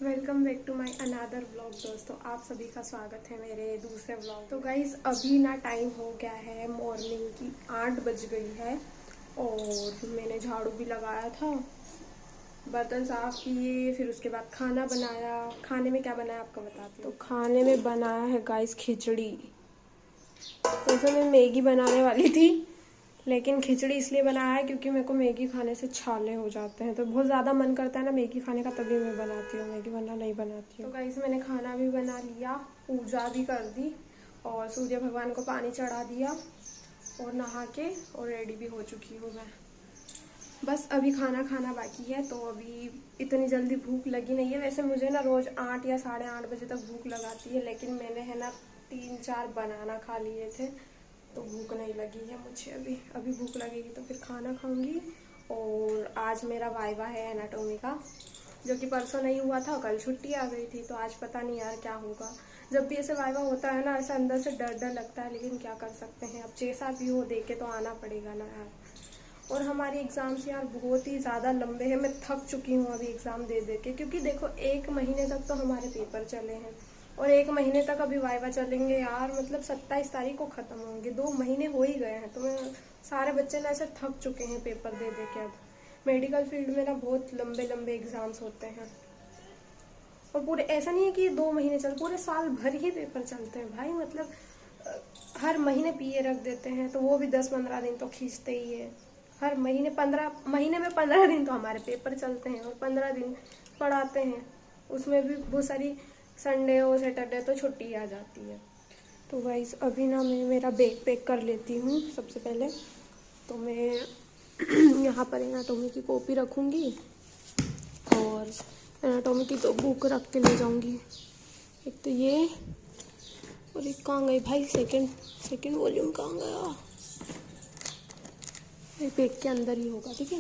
Welcome back to my another vlog. दोस्तों आप सभी का स्वागत है मेरे दूसरे व्लॉग। तो गाइज अभी ना टाइम हो गया है, मॉर्निंग की 8 बज गई है और मैंने झाड़ू भी लगाया था, बर्तन साफ किए, फिर उसके बाद खाना बनाया। खाने में क्या बनाया आपको बताती हूँ। तो खाने में बनाया है गाइज खिचड़ी। वैसे मैं मैगी बनाने वाली थी, लेकिन खिचड़ी इसलिए बनाया है क्योंकि मेरे को मैगी खाने से छाले हो जाते हैं, तो बहुत ज़्यादा मन करता है ना मैगी खाने का, तभी मैं बनाती हूँ, मैगी वरना नहीं बनाती हूँ। तो गाइस मैंने खाना भी बना लिया, पूजा भी कर दी और सूर्य भगवान को पानी चढ़ा दिया और नहा के और रेडी भी हो चुकी हूँ मैं। बस अभी खाना खाना बाकी है, तो अभी इतनी जल्दी भूख लगी नहीं है। वैसे मुझे ना रोज़ 8 या 8:30 बजे तक भूख लगाती है, लेकिन मैंने है ना 3-4 बनाना खा लिए थे, तो भूख नहीं लगी है मुझे। अभी भूख लगेगी तो फिर खाना खाऊंगी। और आज मेरा वाइवा है एनाटॉमी का, जो कि परसों नहीं हुआ था, कल छुट्टी आ गई थी, तो आज पता नहीं यार क्या होगा। जब भी ऐसे वाइवा होता है ना, ऐसा अंदर से डर डर लगता है, लेकिन क्या कर सकते हैं, अब जैसा भी हो दे के तो आना पड़ेगा ना यार। और हमारे एग्ज़ाम्स यार बहुत ही ज़्यादा लंबे हैं, मैं थक चुकी हूँ अभी एग्ज़ाम दे दे के, क्योंकि देखो 1 महीने तक तो हमारे पेपर चले हैं और 1 महीने तक अभी वाइवा चलेंगे यार। मतलब 27 तारीख को ख़त्म होंगे, 2 महीने हो ही गए हैं, तो मैं सारे बच्चे ना ऐसे थक चुके हैं पेपर दे दे के। अब मेडिकल फील्ड में ना बहुत लंबे लंबे एग्ज़ाम्स होते हैं, और पूरे ऐसा नहीं है कि 2 महीने चल, पूरे साल भर ही पेपर चलते हैं भाई। मतलब हर महीने पीए रख देते हैं, तो वो भी 10-15 दिन तो खींचते ही है। हर महीने 15 महीने में 15 दिन तो हमारे पेपर चलते हैं और 15 दिन पढ़ाते हैं, उसमें भी बहुत सारी संडे और सैटरडे तो छुट्टी आ जाती है। तो गाइस अभी ना मैं मेरा बैग पैक कर लेती हूँ सबसे पहले। तो मैं यहाँ पर एनाटॉमी की कॉपी रखूँगी और एनाटॉमी की तो बुक रख के ले जाऊँगी। एक तो ये, और एक कहाँ गई भाई सेकंड वॉल्यूम कहाँ गया, ये बैग के अंदर ही होगा, ठीक है।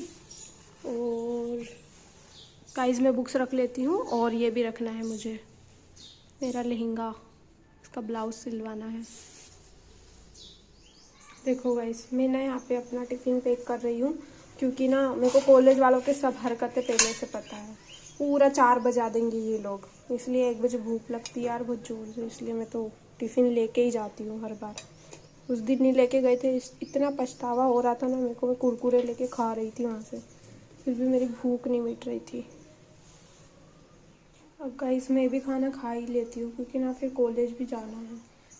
और गाइस मैं बुक्स रख लेती हूँ, और ये भी रखना है मुझे, मेरा लहंगा, इसका ब्लाउज सिलवाना है। देखो गाइस मैं ना यहाँ पे अपना टिफ़िन पैक कर रही हूँ, क्योंकि ना मेरे को कॉलेज वालों के सब हरकतें पहले से पता है। पूरा 4 बजा देंगे ये लोग, इसलिए 1 बजे भूख लगती है यार बहुत ज़ोर से, इसलिए मैं तो टिफ़िन लेके ही जाती हूँ हर बार। उस दिन नहीं लेके गए थे, इतना पछतावा हो रहा था ना मेरे को, मैं कुरकुरे लेके खा रही थी वहाँ से, फिर भी मेरी भूख नहीं मिट रही थी। अब गाइस मैं भी खाना खा ही लेती हूँ, क्योंकि ना फिर कॉलेज भी जाना है।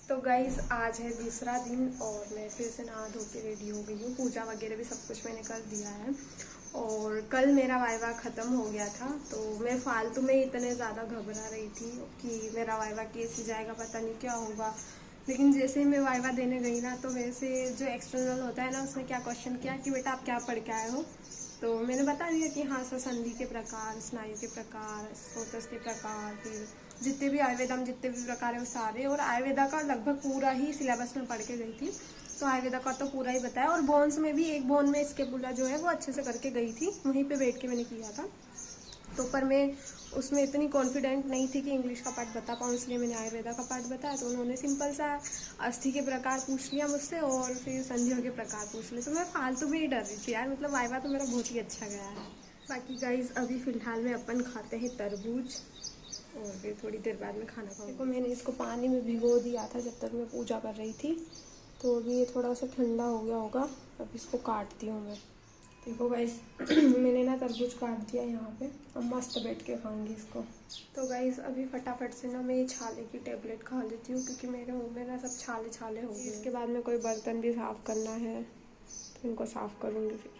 तो गाइस आज है दूसरा दिन और मैं फिर से नहा धो के रेडी हो गई हूँ, पूजा वगैरह भी सब कुछ मैंने कर दिया है। और कल मेरा वाइवा ख़त्म हो गया था, तो मैं फालतू में इतने ज़्यादा घबरा रही थी कि मेरा वाइवा कैसे जाएगा, पता नहीं क्या होगा। लेकिन जैसे ही मैं वाइवा देने गई ना, तो वैसे जो एक्सटर्नल होता है ना, उसने क्या क्वेश्चन किया कि बेटा आप क्या पढ़ के आए हो। तो मैंने बता दिया कि हाँ सर, संधि के प्रकार, स्नायु के प्रकार, स्रोतस के प्रकार, फिर जितने भी आयुर्वेदा में जितने भी प्रकार है वो सारे, और आयुर्वेदा का लगभग पूरा ही सिलेबस में पढ़ के गई थी, तो आयुर्वेदा का तो पूरा ही बताया। और बोन्स में भी एक बोन में स्केपुला जो है वो अच्छे से करके गई थी, वहीं पे बैठ के मैंने किया था। तो पर मैं उसमें इतनी कॉन्फिडेंट नहीं थी कि इंग्लिश का पार्ट बता पाऊँ, इसलिए मैंने आयुर्वेदा का पार्ट बताया। तो उन्होंने सिंपल सा अस्थि के प्रकार पूछ लिया मुझसे और फिर संधियों के प्रकार पूछ लिए, तो मैं फालतू में ही डर रही थी यार। मतलब वाइवा तो मेरा बहुत ही अच्छा गया है। बाकी गाइज अभी फ़िलहाल में अपन खाते हैं तरबूज और फिर थोड़ी देर बाद में खाना खाऊंगी। देखो मैंने इसको पानी में भिगो दिया था जब तक मैं पूजा कर रही थी, तो अभी ये थोड़ा सा ठंडा हो गया होगा। अब इसको काटती हूँ मैं। देखो गाइस मैंने ना तरबूज काट दिया यहाँ पे, अब मस्त बैठ के खाऊंगी इसको। तो गाइस अभी फटाफट से ना मैं ये छाले की टेबलेट खा लेती हूँ, क्योंकि मेरे मुंह में ना सब छाले छाले हो गए। इसके बाद में कोई बर्तन भी साफ़ करना है, तो इनको साफ़ करूँगी फिर।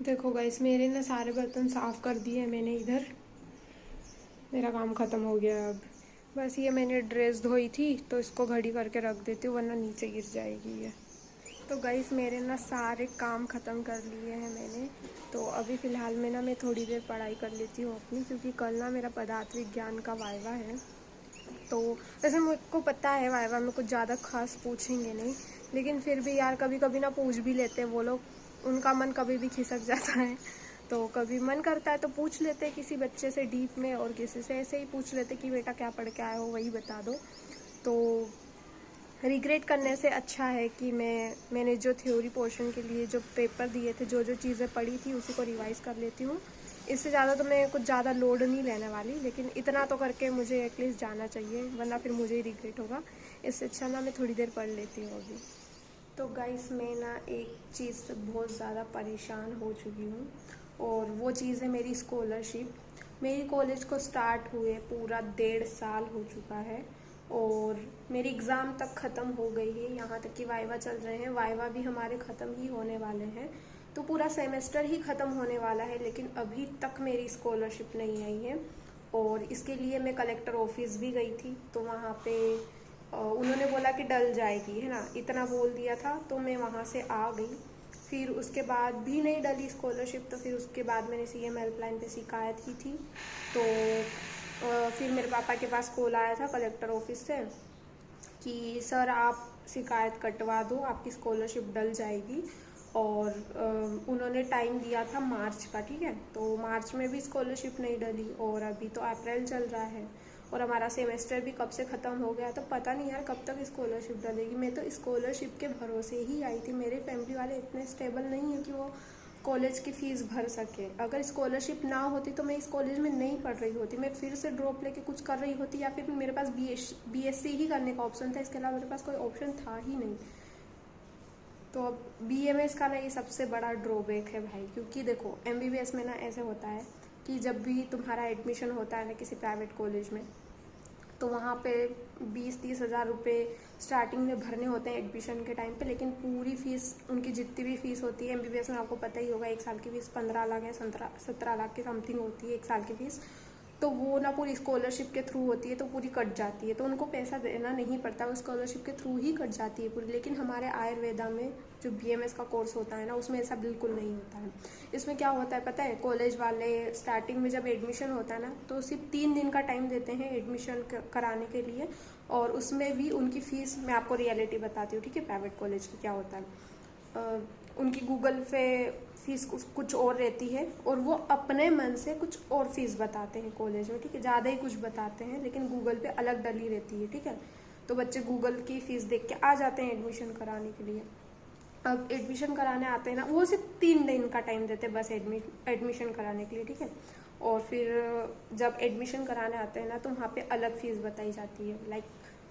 देखो गाइस मेरे ना सारे बर्तन साफ़ कर दिए मैंने इधर, मेरा काम ख़त्म हो गया। अब बस ये मैंने ड्रेस धोई थी, तो इसको घड़ी करके रख देती हूँ, वरना नीचे गिर जाएगी ये। तो गाइस मेरे ना सारे काम ख़त्म कर लिए हैं मैंने, तो अभी फ़िलहाल में ना मैं थोड़ी देर पढ़ाई कर लेती हूँ अपनी, क्योंकि कल ना मेरा पदार्थ विज्ञान का वाइवा है। तो वैसे मुझको पता है वाइवा में कुछ ज़्यादा खास पूछेंगे नहीं, लेकिन फिर भी यार कभी कभी ना पूछ भी लेते हैं वो लोग, उनका मन कभी भी खिसक जाता है, तो कभी मन करता है तो पूछ लेते हैं किसी बच्चे से डीप में, और किसी से ऐसे ही पूछ लेते कि बेटा क्या पढ़ के आए हो, वही बता दो। तो रिग्रेट करने से अच्छा है कि मैंने जो थ्योरी पोर्शन के लिए जो पेपर दिए थे, जो जो चीज़ें पढ़ी थी उसी को रिवाइज़ कर लेती हूँ, इससे ज़्यादा तो मैं कुछ ज़्यादा लोड नहीं लेने वाली, लेकिन इतना तो करके मुझे एटलीस्ट जाना चाहिए, वरना फिर मुझे ही रिग्रेट होगा। इससे अच्छा ना मैं थोड़ी देर पढ़ लेती हूँ अभी। तो गाइस मैं ना एक चीज़ से बहुत ज़्यादा परेशान हो चुकी हूँ, और वो चीज़ है मेरी स्कॉलरशिप। मेरी कॉलेज को स्टार्ट हुए पूरा 1.5 साल हो चुका है, और मेरी एग्ज़ाम तक ख़त्म हो गई है, यहाँ तक कि वाइवा चल रहे हैं, वाइवा भी हमारे ख़त्म ही होने वाले हैं, तो पूरा सेमेस्टर ही ख़त्म होने वाला है, लेकिन अभी तक मेरी स्कॉलरशिप नहीं आई है। और इसके लिए मैं कलेक्टर ऑफिस भी गई थी, तो वहाँ पे उन्होंने बोला कि डल जाएगी, है ना, इतना बोल दिया था, तो मैं वहाँ से आ गई। फिर उसके बाद भी नहीं डली स्कॉलरशिप, तो फिर उसके बाद मैंने CM हेल्पलाइन पे शिकायत की थी। तो फिर मेरे पापा के पास कॉल आया था कलेक्टर ऑफिस से कि सर आप शिकायत कटवा दो, आपकी स्कॉलरशिप डल जाएगी। और उन्होंने टाइम दिया था मार्च का, ठीक है, तो मार्च में भी स्कॉलरशिप नहीं डली, और अभी तो अप्रैल चल रहा है, और हमारा सेमेस्टर भी कब से ख़त्म हो गया, तो पता नहीं यार कब तक स्कॉलरशिप डलेगी। मैं तो स्कॉलरशिप के भरोसे ही आई थी, मेरे फैमिली वाले इतने स्टेबल नहीं है कि वो कॉलेज की फ़ीस भर सके। अगर स्कॉलरशिप ना होती तो मैं इस कॉलेज में नहीं पढ़ रही होती, मैं फिर से ड्रॉप लेके कुछ कर रही होती, या फिर मेरे पास BSc ही करने का ऑप्शन था, इसके अलावा मेरे पास कोई ऑप्शन था ही नहीं। तो अब BMS का ना ये सबसे बड़ा ड्रॉबैक है भाई, क्योंकि देखो MBBS में ना ऐसे होता है कि जब भी तुम्हारा एडमिशन होता है ना किसी प्राइवेट कॉलेज में, तो वहाँ पे 20-30 हज़ार रुपये स्टार्टिंग में भरने होते हैं एडमिशन के टाइम पे, लेकिन पूरी फ़ीस उनकी जितनी भी फ़ीस होती है MBBS में आपको पता ही होगा, 1 साल की फ़ीस 15 लाख या 17 लाख की समथिंग होती है 1 साल की फ़ीस। तो वो ना पूरी स्कॉलरशिप के थ्रू होती है, तो पूरी कट जाती है, तो उनको पैसा देना नहीं पड़ता, वो स्कॉलरशिप के थ्रू ही कट जाती है पूरी। लेकिन हमारे आयुर्वेदा में जो BMS का कोर्स होता है ना, उसमें ऐसा बिल्कुल नहीं होता है। इसमें क्या होता है पता है, कॉलेज वाले स्टार्टिंग में जब एडमिशन होता है ना, तो सिर्फ 3 दिन का टाइम देते हैं एडमिशन कराने के लिए, और उसमें भी उनकी फ़ीस, मैं आपको रियलिटी बताती हूँ, ठीक है, प्राइवेट कॉलेज की क्या होता है। उनकी गूगल पे फीस कुछ और रहती है, और वो अपने मन से कुछ और फीस बताते हैं कॉलेज में, ठीक है, ज़्यादा ही कुछ बताते हैं, लेकिन गूगल पे अलग डली रहती है, ठीक है। तो बच्चे गूगल की फ़ीस देख के आ जाते हैं एडमिशन कराने के लिए। अब एडमिशन कराने आते हैं ना, वो सिर्फ 3 दिन का टाइम देते हैं बस एडमिशन कराने के लिए, ठीक है। और फिर जब एडमिशन कराने आते हैं ना, तो वहाँ पे अलग फ़ीस बताई जाती है, लाइक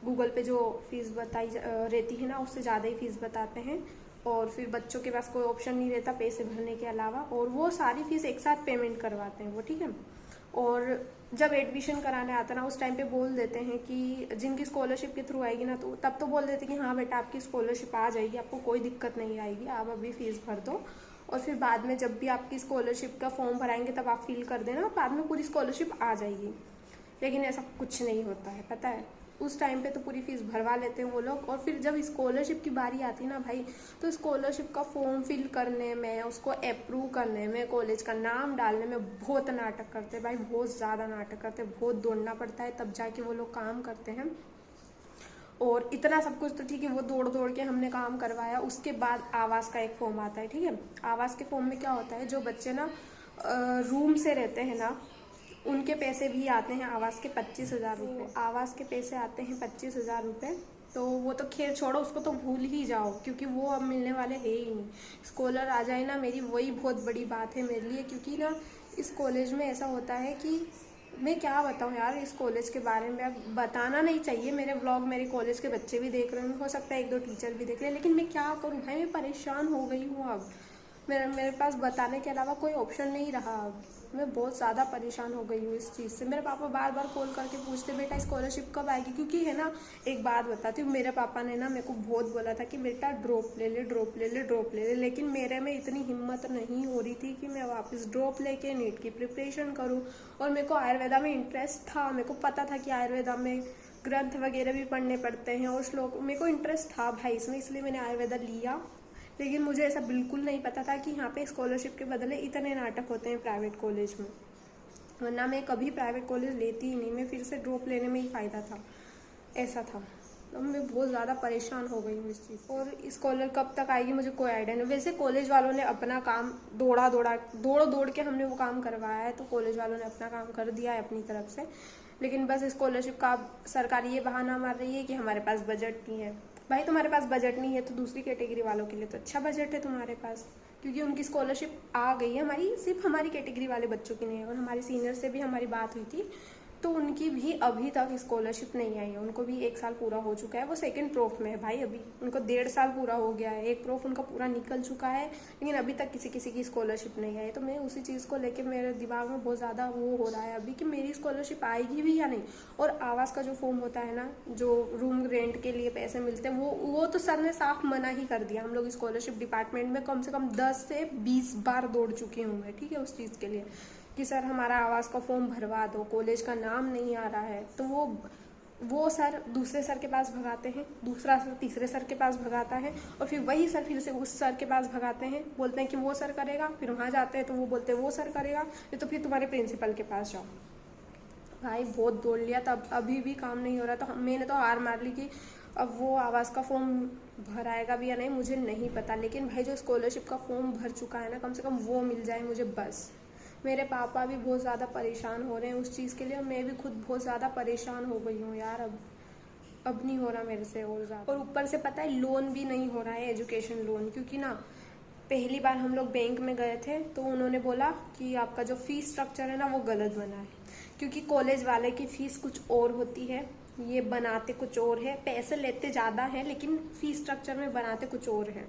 गूगल पे जो फीस बताई रहती है ना, उससे ज़्यादा ही फीस बताते हैं। और फिर बच्चों के पास कोई ऑप्शन नहीं रहता पैसे भरने के अलावा, और वो सारी फीस एक साथ पेमेंट करवाते हैं वो, ठीक है। और जब एडमिशन कराने आता ना, उस टाइम पे बोल देते हैं कि जिनकी स्कॉलरशिप के थ्रू आएगी ना, तो तब तो बोल देते हैं कि हाँ बेटा आपकी स्कॉलरशिप आ जाएगी, आपको कोई दिक्कत नहीं आएगी, आप अभी फीस भर दो, और फिर बाद में जब भी आपकी स्कॉलरशिप का फॉर्म भराएंगे तब आप फिल कर देना, बाद में पूरी स्कॉलरशिप आ जाएगी। लेकिन ऐसा कुछ नहीं होता है, पता है, उस टाइम पे तो पूरी फीस भरवा लेते हैं वो लोग, और फिर जब स्कॉलरशिप की बारी आती है ना भाई, तो स्कॉलरशिप का फॉर्म फिल करने में, उसको अप्रूव करने में, कॉलेज का नाम डालने में बहुत नाटक करते हैं भाई, बहुत ज़्यादा नाटक करते हैं, बहुत दौड़ना पड़ता है तब जाके वो लोग काम करते हैं। और इतना सब कुछ तो ठीक है, वो दौड़ दौड़ के हमने काम करवाया। उसके बाद आवास का एक फॉर्म आता है, ठीक है। आवास के फॉर्म में क्या होता है, जो बच्चे ना रूम से रहते हैं ना, उनके पैसे भी आते हैं आवास के 25,000 रुपये। आवास के पैसे आते हैं 25,000 रुपये, तो वो तो खैर छोड़ो, उसको तो भूल ही जाओ, क्योंकि वो अब मिलने वाले है ही नहीं। स्कॉलर आ जाए ना, मेरी वही बहुत बड़ी बात है मेरे लिए, क्योंकि ना इस कॉलेज में ऐसा होता है कि मैं क्या बताऊँ यार, इस कॉलेज के बारे में अब बताना नहीं चाहिए। मेरे व्लॉग मेरे कॉलेज के बच्चे भी देख रहे हैं, हो सकता है 1-2 टीचर भी देख रहे हैं, लेकिन मैं क्या करूँ भाई, मैं परेशान हो गई हूँ अब। मेरे पास बताने के अलावा कोई ऑप्शन नहीं रहा अब। मैं बहुत ज़्यादा परेशान हो गई हूँ इस चीज़ से। मेरे पापा बार बार कॉल करके पूछते बेटा स्कॉलरशिप कब आएगी, क्योंकि है ना, एक बात बताती हूँ, मेरे पापा ने ना मेरे को बहुत बोला था कि बेटा ड्रॉप ले ले, ड्रॉप ले ले, ड्रॉप ले ले, लेकिन मेरे में इतनी हिम्मत नहीं हो रही थी कि मैं वापस ड्रॉप लेके नीट की प्रिपरेशन करूँ। और मेरे को आयुर्वेदा में इंटरेस्ट था, मेरे को पता था कि आयुर्वेदा में ग्रंथ वगैरह भी पढ़ने पड़ते हैं, और श्लोक, मेरे को इंटरेस्ट था भाई इसमें, इसलिए मैंने आयुर्वेदा लिया। लेकिन मुझे ऐसा बिल्कुल नहीं पता था कि यहाँ पे स्कॉलरशिप के बदले इतने नाटक होते हैं प्राइवेट कॉलेज में, वरना मैं कभी प्राइवेट कॉलेज लेती ही नहीं, मैं फिर से ड्रॉप लेने में ही फ़ायदा था, ऐसा था। तो मैं बहुत ज़्यादा परेशान हो गई हूँ इस चीज़। और स्कॉलर कब तक आएगी मुझे कोई आइडिया नहीं। वैसे कॉलेज वालों ने अपना काम दौड़ के हमने वो काम करवाया है, तो कॉलेज वालों ने अपना काम कर दिया है अपनी तरफ से। लेकिन बस स्कॉलरशिप का सरकार ये बहाना मार रही है कि हमारे पास बजट नहीं है। भाई तुम्हारे पास बजट नहीं है तो दूसरी कैटेगरी वालों के लिए तो अच्छा बजट है तुम्हारे पास, क्योंकि उनकी स्कॉलरशिप आ गई है, हमारी सिर्फ हमारी कैटेगरी वाले बच्चों की नहीं है। और हमारे सीनियर से भी हमारी बात हुई थी, तो उनकी भी अभी तक स्कॉलरशिप नहीं आई है। उनको भी 1 साल पूरा हो चुका है, वो सेकंड प्रोफ में है भाई। अभी उनको 1.5 साल पूरा हो गया है, 1 प्रोफ उनका पूरा निकल चुका है, लेकिन अभी तक किसी की स्कॉलरशिप नहीं आई। तो मैं उसी चीज़ को लेके मेरे दिमाग में बहुत ज़्यादा वो हो रहा है अभी कि मेरी स्कॉलरशिप आएगी भी या नहीं। और आवास का जो फॉर्म होता है ना, जो रूम रेंट के लिए पैसे मिलते हैं, वो तो सर ने साफ मना ही कर दिया। हम लोग स्कॉलरशिप डिपार्टमेंट में कम से कम 10 से 20 बार दौड़ चुकी हूँ मैं, ठीक है, उस चीज़ के लिए कि सर हमारा आवास का फॉर्म भरवा दो, कॉलेज का नाम नहीं आ रहा है। तो वो सर दूसरे सर के पास भगाते हैं, दूसरा सर तीसरे सर के पास भगाता है, और फिर वही सर फिर से उस सर के पास भगाते हैं, बोलते हैं कि वो सर करेगा। फिर वहाँ जाते हैं तो वो बोलते हैं वो सर करेगा, तो फिर तुम्हारे प्रिंसिपल के पास जाओ। भाई बहुत दौड़ लिया, तब अभी भी काम नहीं हो रहा। तो मैंने तो हार मार ली कि अब वो आवास का फॉर्म भराएगा भी या नहीं मुझे नहीं पता, लेकिन भाई जो स्कॉलरशिप का फॉर्म भर चुका है ना, कम से कम वो मिल जाए मुझे बस। मेरे पापा भी बहुत ज़्यादा परेशान हो रहे हैं उस चीज़ के लिए, और मैं भी खुद बहुत ज़्यादा परेशान हो गई हूँ यार। अब नहीं हो रहा मेरे से और ज़्यादा। और ऊपर से पता है लोन भी नहीं हो रहा है, एजुकेशन लोन, क्योंकि ना पहली बार हम लोग बैंक में गए थे तो उन्होंने बोला कि आपका जो फीस स्ट्रक्चर है ना वो गलत बना है, क्योंकि कॉलेज वाले की फ़ीस कुछ और होती है, ये बनाते कुछ और है, पैसे लेते ज़्यादा हैं लेकिन फीस स्ट्रक्चर में बनाते कुछ और है,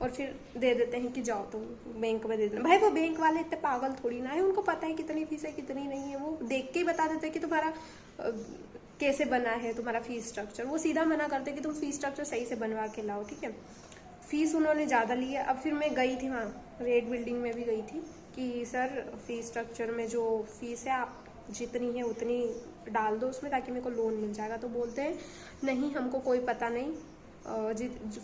और फिर दे देते हैं कि जाओ तुम बैंक में दे देना। भाई वो बैंक वाले इतने पागल थोड़ी ना है, उनको पता है कितनी फीस है कितनी नहीं है, वो देख के ही बता देते हैं कि तुम्हारा कैसे बना है तुम्हारा फीस स्ट्रक्चर। वो सीधा मना करते कि तुम फीस स्ट्रक्चर सही से बनवा के लाओ, ठीक है। फीस उन्होंने ज़्यादा ली है। अब फिर मैं गई थी वहाँ रेड बिल्डिंग में भी गई थी कि सर फीस स्ट्रक्चर में जो फीस है आप जितनी है उतनी डाल दो उसमें ताकि मेरे को लोन मिल जाएगा। तो बोलते हैं नहीं हमको कोई पता नहीं,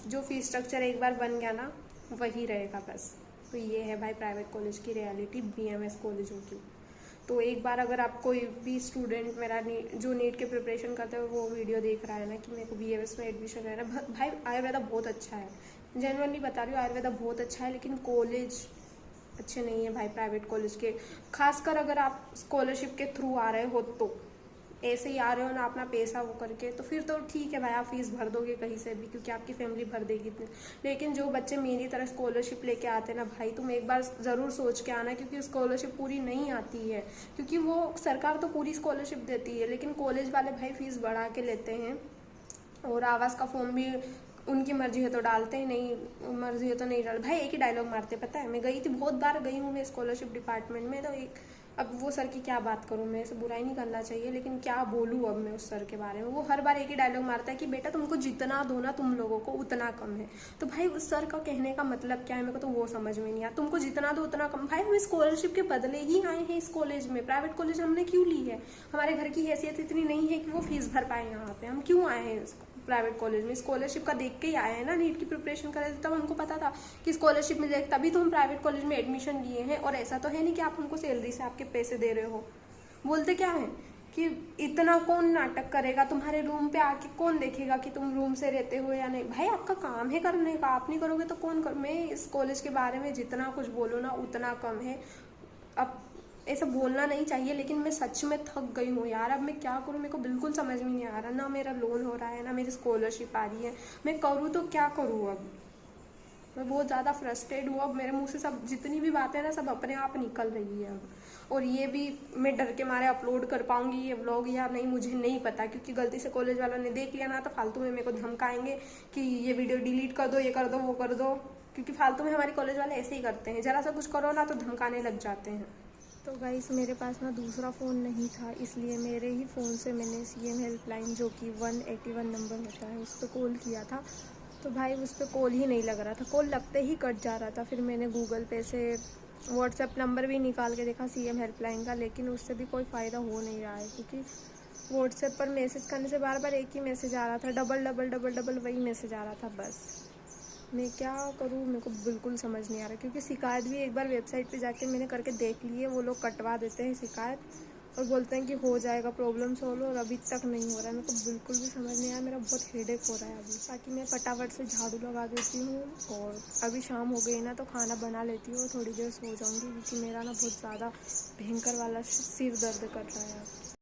जो फीस स्ट्रक्चर एक बार बन गया ना वही रहेगा बस। तो ये है भाई प्राइवेट कॉलेज की रियलिटी, बीएमएस कॉलेजों की। तो एक बार अगर आप कोई भी स्टूडेंट मेरा जो नीट के प्रिपरेशन करते हैं वो वीडियो देख रहा है ना कि मेरे को बीएमएस में एडमिशन लेना है, भाई आयुर्वेदा बहुत अच्छा है, जेन्युइनली बता रही हूँ, आयुर्वेदा बहुत अच्छा है, लेकिन कॉलेज अच्छे नहीं है भाई प्राइवेट कॉलेज के। खासकर अगर आप स्कॉलरशिप के थ्रू आ रहे हो, तो ऐसे ही आ रहे हो ना अपना पैसा वो करके, तो फिर तो ठीक है भाई आप फीस भर दोगे कहीं से भी, क्योंकि आपकी फैमिली भर देगी इतनी। लेकिन जो बच्चे मेरी तरह स्कॉलरशिप लेके आते हैं ना भाई, तुम एक बार ज़रूर सोच के आना, क्योंकि स्कॉलरशिप पूरी नहीं आती है, क्योंकि वो सरकार तो पूरी स्कॉलरशिप देती है, लेकिन कॉलेज वाले भाई फीस बढ़ा के लेते हैं। और आवास का फॉर्म भी उनकी मर्जी है तो डालते हैं, नहीं मर्जी है तो नहीं डाल। भाई एक ही डायलॉग मारते, पता है मैं गई थी, बहुत बार गई हूँ मैं स्कॉलरशिप डिपार्टमेंट में, तो एक अब वो सर की क्या बात करूँ मैं, ऐसे बुराई नहीं करना चाहिए, लेकिन क्या बोलूँ अब मैं उस सर के बारे में। वो हर बार एक ही डायलॉग मारता है कि बेटा तुमको जितना दो ना तुम लोगों को उतना कम है। तो भाई उस सर का कहने का मतलब क्या है मेरे को तो वो समझ में नहीं आया, तुमको जितना दो उतना कम। भाई हम स्कॉलरशिप के बदले ही आए हैं इस कॉलेज में, प्राइवेट कॉलेज हमने क्यों ली है? हमारे घर की हैसियत इतनी नहीं है कि वो फीस भर पाए यहाँ पे, हम क्यों आए हैं प्राइवेट कॉलेज में? स्कॉलरशिप का देख के ही आए हैं ना, नीट की प्रिपरेशन कर रहे थे तब हमको पता था कि स्कॉलरशिप मिल जाएगी, तभी तो हम प्राइवेट कॉलेज में एडमिशन लिए हैं। और ऐसा तो है नहीं कि आप हमको सैलरी से आपके पैसे दे रहे हो। बोलते क्या है कि इतना कौन नाटक करेगा, तुम्हारे रूम पे आके कौन देखेगा कि तुम रूम से रहते हो या नहीं। भाई आपका काम है करने का, आप नहीं करोगे तो कौन कर। मैं इस कॉलेज के बारे में जितना कुछ बोलूँ ना उतना कम है। अब ऐसा बोलना नहीं चाहिए, लेकिन मैं सच में थक गई हूँ यार। अब मैं क्या करूँ, मेरे को बिल्कुल समझ में नहीं आ रहा, ना मेरा लोन हो रहा है ना मेरी स्कॉलरशिप आ रही है, मैं करूँ तो क्या करूँ। अब मैं बहुत ज़्यादा फ्रस्ट्रेट हूँ। अब मेरे मुंह से सब जितनी भी बातें हैं ना सब अपने आप निकल रही है अब। और ये भी मैं डर के मारे अपलोड कर पाऊंगी ये व्लॉग या नहीं मुझे नहीं पता, क्योंकि गलती से कॉलेज वालों ने देख लिया ना तो फालतू में मेरे को धमकाएंगे कि ये वीडियो डिलीट कर दो, ये कर दो, वो कर दो, क्योंकि फालतू में हमारे कॉलेज वाले ऐसे ही करते हैं, जरा सा कुछ करो ना तो धमकाने लग जाते हैं। तो गाइस मेरे पास ना दूसरा फ़ोन नहीं था, इसलिए मेरे ही फ़ोन से मैंने सीएम हेल्पलाइन जो कि 181 नंबर होता है उस पर कॉल किया था। तो भाई उस पर कॉल ही नहीं लग रहा था, कॉल लगते ही कट जा रहा था। फिर मैंने गूगल पे से व्हाट्सएप नंबर भी निकाल के देखा सीएम हेल्पलाइन का, लेकिन उससे भी कोई फ़ायदा हो नहीं रहा है, क्योंकि व्हाट्सएप पर मैसेज करने से बार बार एक ही मैसेज आ रहा था, डबल डबल डबल डबल वही मैसेज आ रहा था। बस मैं क्या करूँ मेरे को बिल्कुल समझ नहीं आ रहा, क्योंकि शिकायत भी एक बार वेबसाइट पे जाके मैंने करके देख ली है, वो लोग कटवा देते हैं शिकायत और बोलते हैं कि हो जाएगा प्रॉब्लम सॉल्व, और अभी तक नहीं हो रहा है। मेरे को बिल्कुल भी समझ नहीं आया, मेरा बहुत हेडेक हो रहा है अभी। ताकि मैं फटाफट से झाड़ू लगा देती हूँ और अभी शाम हो गई ना तो खाना बना लेती हूँ और थोड़ी देर सो जाऊँगी, क्योंकि मेरा ना बहुत ज़्यादा भयंकर वाला सिर दर्द कर रहा है।